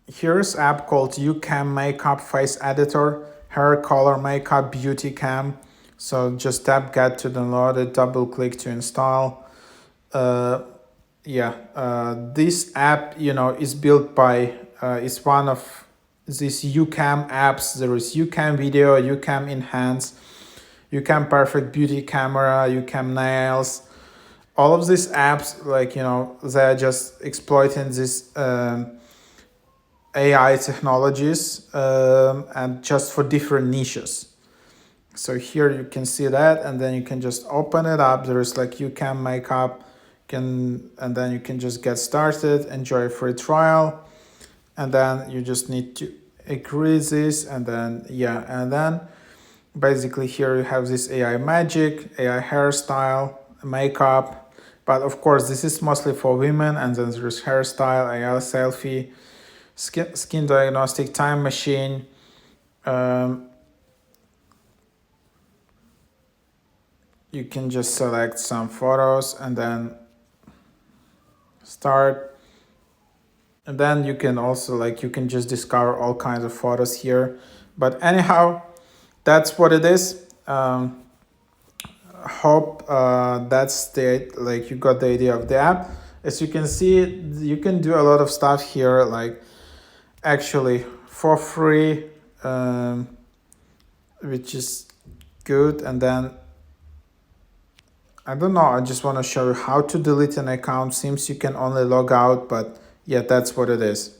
here's app called YouCam Makeup Face Editor, Hair Color Makeup Beauty Cam. So just tap get to download it, double click to install. This app, is built by, is one of these YouCam apps. There is YouCam Video, YouCam Enhance, YouCam Perfect Beauty Camera, YouCam Nails. All of these apps, they're just exploiting this AI technologies and just for different niches. So here you can see that, and then you can just open it up. There is like YouCam Makeup, and then you can just get started, enjoy a free trial, and then you just need to agree this, and then basically here you have this AI magic, AI hairstyle, makeup, but of course this is mostly for women, and then there's hairstyle, AI selfie, skin diagnostic, time machine. You can just select some photos and then start. And then you can also you can just discover all kinds of photos here. But anyhow, that's what it is. Hope that's you got the idea of the app. As you can see, you can do a lot of stuff here, actually for free, which is good. And then I don't know, I just want to show you how to delete an account. Seems you can only log out, but yeah, that's what it is.